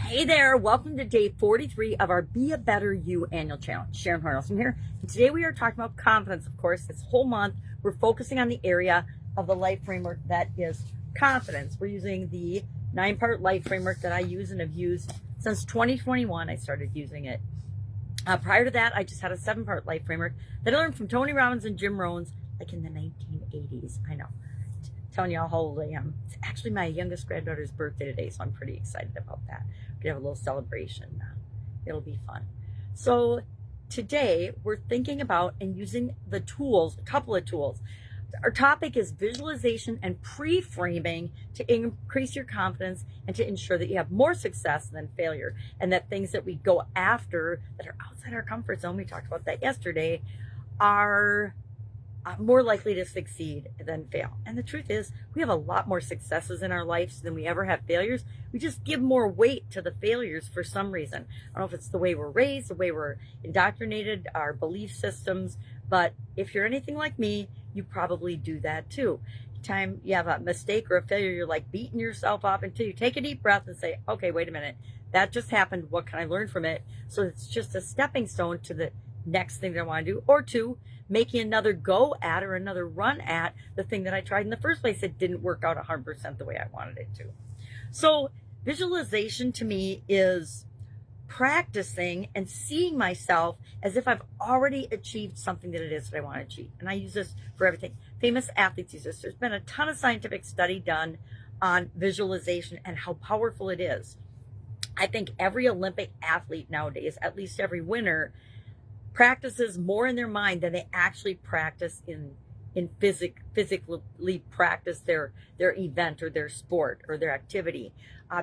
Hey there, welcome to day 43 of our Be a Better You annual challenge. Sharon Horne-Ellstrom here. And today we are talking about confidence, of course. This whole month, we're focusing on the area of the life framework that is confidence. We're using the 9-part life framework that I use and have used since 2021. I started using it. Prior to that, I just had a 7-part life framework that I learned from Tony Robbins and Jim Rohn's like in the 1980s. I know. Telling y'all how old I am. It's actually my youngest granddaughter's birthday today, so I'm pretty excited about that. We can have a little celebration. It'll be fun. So today we're thinking about and using the tools, a couple of tools. Our topic is visualization and pre-framing to increase your confidence and to ensure that you have more success than failure, and that things that we go after that are outside our comfort zone, we talked about that yesterday, are more likely to succeed than fail. And the truth is, we have a lot more successes in our lives than we ever have failures. We just give more weight to the failures for some reason. I don't know if it's the way we're raised, the way we're indoctrinated, our belief systems, but if you're anything like me, you probably do that too. Time you have a mistake or a failure, you're like beating yourself up until you take a deep breath and say, okay, wait a minute, that just happened. What can I learn from it? So it's just a stepping stone to the next thing that I want to do, or two, making another go at or another run at the thing that I tried in the first place that didn't work out 100% the way I wanted it to. So visualization to me is practicing and seeing myself as if I've already achieved something that it is that I want to achieve. And I use this for everything. Famous athletes use this. There's been a ton of scientific study done on visualization and how powerful it is. I think every Olympic athlete nowadays, at least every winner, practices more in their mind than they actually practice in physically practice their event or their sport or their activity,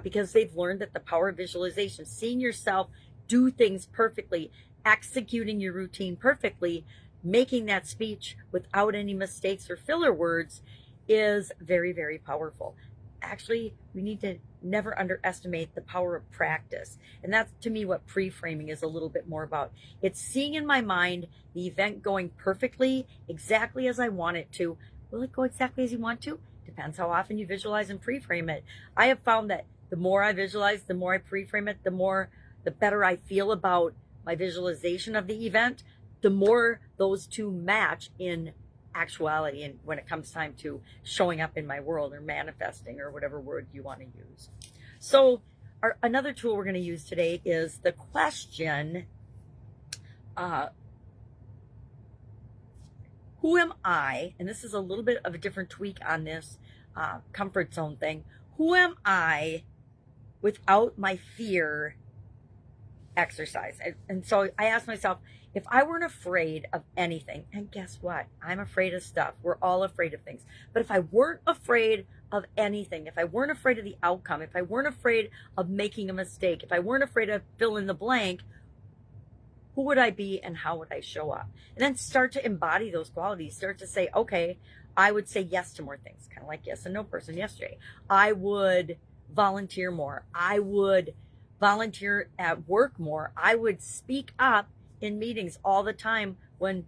because they've learned that the power of visualization, seeing yourself do things perfectly, executing your routine perfectly, making that speech without any mistakes or filler words, is very, very powerful. Actually, we need to never underestimate the power of practice. And that's, to me, what pre-framing is a little bit more about. It's seeing in my mind the event going perfectly, exactly as I want it to. Will it go exactly as you want to? Depends how often you visualize and pre-frame it. I have found that the more I visualize, the more I pre-frame it, the better I feel about my visualization of the event, the more those two match in actuality, and when it comes time to showing up in my world or manifesting or whatever word you want to use. So another tool we're going to use today is the question, who am I? And this is a little bit of a different tweak on this comfort zone thing. Who am I without my fear exercise? And so I asked myself, if I weren't afraid of anything, and guess what? I'm afraid of stuff. We're all afraid of things. But if I weren't afraid of anything, if I weren't afraid of the outcome, if I weren't afraid of making a mistake, if I weren't afraid of fill in the blank, who would I be and how would I show up? And then start to embody those qualities. Start to say, okay, I would say yes to more things, kind of like yes and no person yesterday. I would volunteer more. I would volunteer at work more. I would speak up in meetings all the time when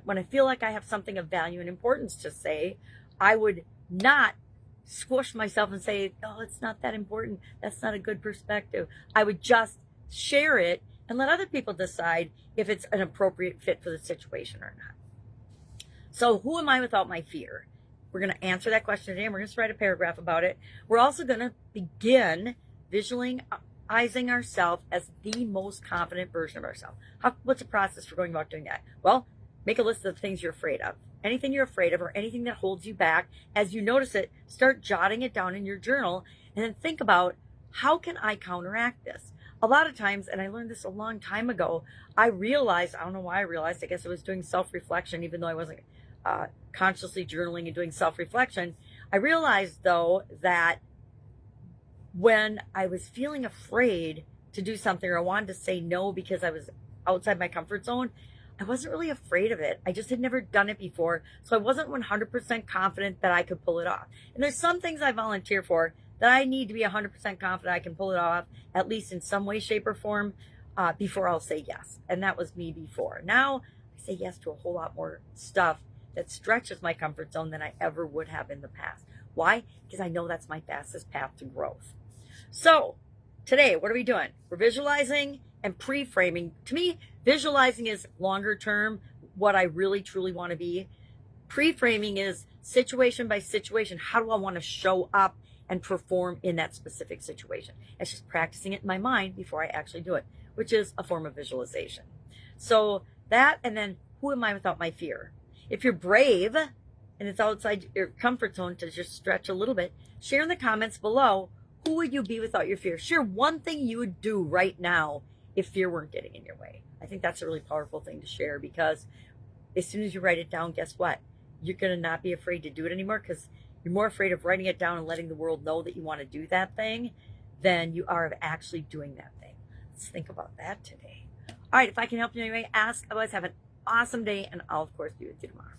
I feel like I have something of value and importance to say. I would not squish myself and say, oh, it's not that important. That's not a good perspective. I would just share it and let other people decide if it's an appropriate fit for the situation or not. So who am I without my fear? We're going to answer that question today, and we're going to write a paragraph about it. We're also going to begin visualizing ourselves as the most confident version of ourselves. What's the process for going about doing that? Well, make a list of the things you're afraid of. Anything you're afraid of or anything that holds you back, as you notice it, start jotting it down in your journal and then think about, how can I counteract this? A lot of times, and I learned this a long time ago, I don't know why I realized, I guess I was doing self-reflection, even though I wasn't consciously journaling and doing self-reflection. I realized, though, that when I was feeling afraid to do something, or I wanted to say no because I was outside my comfort zone, I wasn't really afraid of it. I just had never done it before. So I wasn't 100% confident that I could pull it off. And there's some things I volunteer for that I need to be 100% confident I can pull it off, at least in some way, shape, or form, before I'll say yes. And that was me before. Now I say yes to a whole lot more stuff that stretches my comfort zone than I ever would have in the past. Why? Because I know that's my fastest path to growth. So today, what are we doing? We're visualizing and pre-framing. To me, visualizing is longer term, what I really truly want to be. Pre-framing is situation by situation. How do I want to show up and perform in that specific situation? It's just practicing it in my mind before I actually do it, which is a form of visualization. So that, and then who am I without my fear? If you're brave and it's outside your comfort zone to just stretch a little bit, share in the comments below, who would you be without your fear? Share one thing you would do right now if fear weren't getting in your way. I think that's a really powerful thing to share, because as soon as you write it down, guess what? You're going to not be afraid to do it anymore, because you're more afraid of writing it down and letting the world know that you want to do that thing than you are of actually doing that thing. Let's think about that today. All right, if I can help you in any way, ask. Otherwise, have an awesome day, and I'll, of course, be with you tomorrow.